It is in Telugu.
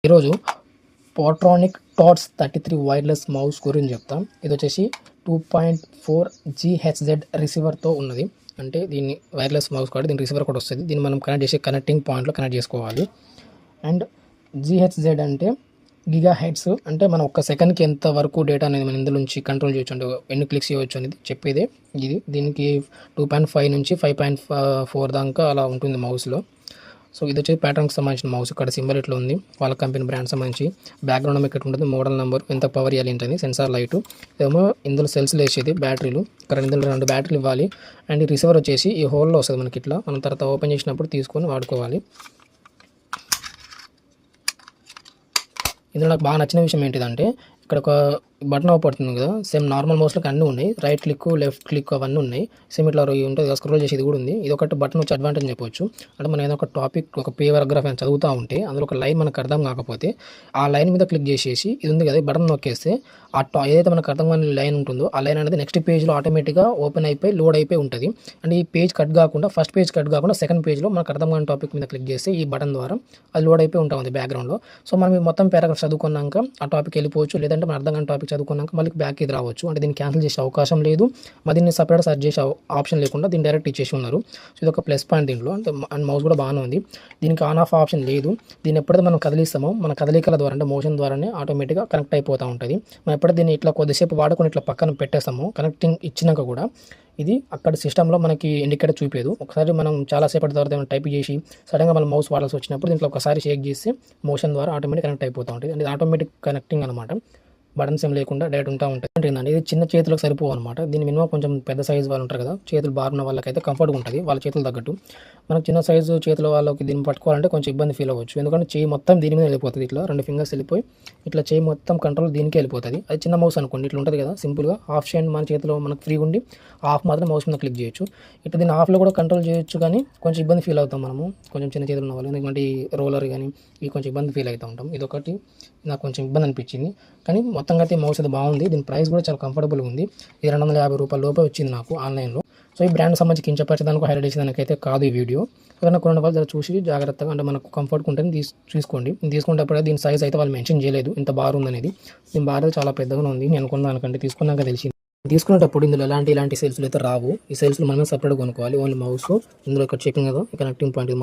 ఈరోజు పోర్ట్రానిక్ టాట్స్ 33 వైర్లెస్ మౌస్ గురించి చెప్తాం. ఇది వచ్చేసి 2.4 GHz రిసీవర్తో ఉన్నది. అంటే దీన్ని వైర్లెస్ మౌస్ కాబట్టి దీని రిసీవర్ కూడా వస్తుంది. దీన్ని మనం కనెక్ట్ చేసే కనెక్టింగ్ పాయింట్లో కనెక్ట్ చేసుకోవాలి. అండ్ GHz అంటే గిగా హెడ్స్, అంటే మనం ఒక్క సెకండ్కి ఎంత వరకు డేటా అనేది మనం ఇందులో నుంచి కంట్రోల్ చేయొచ్చు, అంటే ఎన్ని క్లిక్స్ చేయవచ్చు అనేది చెప్పేదే ఇది. దీనికి 2.5 నుంచి 5.4 దాకా అలా ఉంటుంది మౌస్లో. సో ఇది వచ్చి ప్యాటర్న్కి సంబంధించిన మౌస్. ఇక్కడ సింబల్ ఇట్లా ఉంది, వాళ్ళ కంపెనీ బ్రాండ్ సంబంధించి. బ్యాక్గ్రౌండ్ ఇక్కడ ఉంటుంది, మోడల్ నెంబర్, ఎంత పవర్ ఇవ్వాలి ఏంటని, సెన్సార్ లైటు, ఏమో ఇందులో సెల్స్ వేసేది బ్యాటరీలు. ఇక్కడ ఇందులో 2 బ్యాటరీలు ఇవ్వాలి. అండ్ ఈ రిసీవర్ వచ్చేసి ఈ హోల్లో వస్తుంది మనకి ఇట్లా. మనం తర్వాత ఓపెన్ చేసినప్పుడు తీసుకొని వాడుకోవాలి. ఇందులో నాకు బాగా నచ్చిన విషయం ఏంటిదంటే ఇక్కడ ఒక బటన్ అవపడుతుంది కదా, సేమ్ నార్మల్ మౌస్లోకి అన్నీ ఉన్నాయి. రైట్ క్లిక్, లెఫ్ట్ క్లిక్ అవన్నీ ఉన్నాయి. సేమ్ ఇట్లా ఉంటుంది కదా, స్క్రోల్ చేసి ఇది కూడా ఉంది. ఇది ఒకటి బటన్ వచ్చి అడ్వాంటేజ్ చెప్పవచ్చు. అంటే మనం ఏదో ఒక టాపిక్, ఒక పేరాగ్రాఫ్ అని చదువుతూ ఉంటే అందులో ఒక లైన్ మనకు అర్థం కాకపోతే ఆ లైన్ మీద క్లిక్ చేసేసి ఇది ఉంది కదా, ఈ బటన్ నొక్కేస్తే ఏదైతే మనకు అర్థం కాని లైన్ ఉంటుందో ఆ లైన్ అనేది నెక్స్ట్ పేజ్లో ఆటోమేటిక్గా ఓపెన్ అయిపోయి లోడ్ అయిపోయి ఉంటుంది. అంటే ఈ పేజ్ కట్ కాకుండా, ఫస్ట్ పేజ్ కట్ కాకుండా సెకండ్ పేజ్లో మనకు అర్థం కాని టాపిక్ మీద క్లిక్ చేస్తే ఈ బటన్ ద్వారా అది లోడ్ అయిపోయి ఉంటుంది బ్యాక్గ్రౌండ్లో. సో మనం ఈ మొత్తం పారాగ్రాఫ్ చదువుకున్నాక ఆ టాపిక్ వెళ్ళిపోవచ్చు, లేదంటే మన అర్థం కాని టాపిక్ చదువుకున్నాక మళ్ళీ బ్యాక్ ఇది రావచ్చు. అంటే దీన్ని క్యాన్సిల్ చేసే అవకాశం లేదు, మరి దీన్ని సపరేట్ సెర్చ్ చేసే ఆప్షన్ లేకుండా దీన్ని డైరెక్ట్ ఇచ్చేసి ఉన్నారు. సో ఇది ఒక ప్లస్ పాయింట్ దీంట్లో. అంటే అండ్ మౌస్ కూడా బాగానే ఉంది. దీనికి ఆన్ ఆఫ్ ఆప్షన్ లేదు. దీన్ని ఎప్పుడైతే మనం కదిలిస్తామో మన కదలికల ద్వారా, అంటే మోషన్ ద్వారానే ఆటోమేటిక్గా కనెక్ట్ అయిపోతూ ఉంటుంది. మనం ఎప్పుడైతే దీన్ని ఇట్లా కొద్దిసేపు వాడుకొని ఇట్లా పక్కన పెట్టేస్తామో, కనెక్టింగ్ ఇచ్చినాక కూడా ఇది అక్కడ సిస్టంలో మనకి ఇండికేటర్ చూపేదు. ఒకసారి మనం చాలాసేపటి తర్వాత ఏమైనా టైప్ చేసి సడన్గా మనం మౌస్ వాడాల్సి వచ్చినప్పుడు దీంట్లో ఒకసారి షేక్ చేస్తే మోషన్ ద్వారా ఆటోమేటిక్ కనెక్ట్ అయిపోతూ ఉంటుంది. అంటే ఆటోమేటిక్ కనెక్టింగ్ అనమాట, బటన్స్ ఏం లేకుండా డైరెక్ట్ ఉంటా ఉంటుంది. అంటే ఇది చిన్న చేతులకు సరిపోవు అనమాట. దీని మినిమం కొంచెం పెద్ద సైజు వాళ్ళు ఉంటారు కదా, చేతులు బారున్న వాళ్ళకైతే కంఫర్ట్గా ఉంటుంది, వాళ్ళ చేతులు తగ్గట్టు. మనకు చిన్న సైజు చేతుల వాళ్ళకి దీన్ని పట్టుకోవాలంటే కొంచెం ఇబ్బంది ఫీల్ అవ్వచ్చు. ఎందుకంటే చేయి మొత్తం దీని మీద వెళ్ళిపోతుంది. ఇట్లా 2 ఫింగర్స్ వెళ్ళిపోయి ఇట్లా చేయి మొత్తం కంట్రోల్ దీనికి వెళ్ళిపోతుంది. అది చిన్న మౌస్ అనుకోండి, ఇట్లా ఉంటుంది కదా సింపుల్గా. హాఫ్ షేన్ మన చేతిలో మనకు ఫ్రీ ఉండి హాఫ్ మాత్రం మౌస్ మీద క్లిక్ చేయొచ్చు. ఇట్లా దీన్ని హాఫ్లో కూడా కంట్రోల్ చేయొచ్చు, కానీ కొంచెం ఇబ్బంది ఫీల్ అవుతాం మనము, కొంచెం చిన్న చేతులు ఉన్న వాళ్ళు. ఎందుకంటే ఈ రోలర్ కానీ ఇవి కొంచెం ఇబ్బంది ఫీల్ అవుతూ ఉంటాం. ఇదొకటి నాకు కొంచెం ఇబ్బంది అనిపించింది. కానీ మొత్తంగా అయితే మౌస్ అది బాగుంది. దీని ప్రైస్ కూడా చాలా కంఫర్టబుల్గా ఉంది. ఇది 250 రూపాయల లోపే వచ్చింది నాకు ఆన్లైన్లో. సో ఈ బ్రాండ్ సంబంధించి కించపరచడానికి, హైలైట్ చేసేదానికైతే కాదు ఈ వీడియో. ఏదైనా కొన్ని వాళ్ళు చూసి జాగ్రత్తగా, అంటే మనకు కంఫర్ట్గా ఉంటుందని తీసుకోండి. తీసుకునేటప్పుడు దీని సైజ్ అయితే వాళ్ళు మెన్షన్ చేయలేదు ఇంత బార్ ఉందనేది. దీని బార్ చాలా పెద్దగా ఉంది. నేను అనుకున్నాను, తీసుకున్నాక తెలిసింది. తీసుకునేటప్పుడు ఇందులో ఇలాంటి సెల్స్లు అయితే రావు. ఈ సెల్స్లు మనమే సపరేట్గా కొనుక్కోవాలి. ఓన్లీ మౌస్ ఇందులో ఇక్కడ చెకింగ్ కదా, కనెక్టింగ్ పాయింట్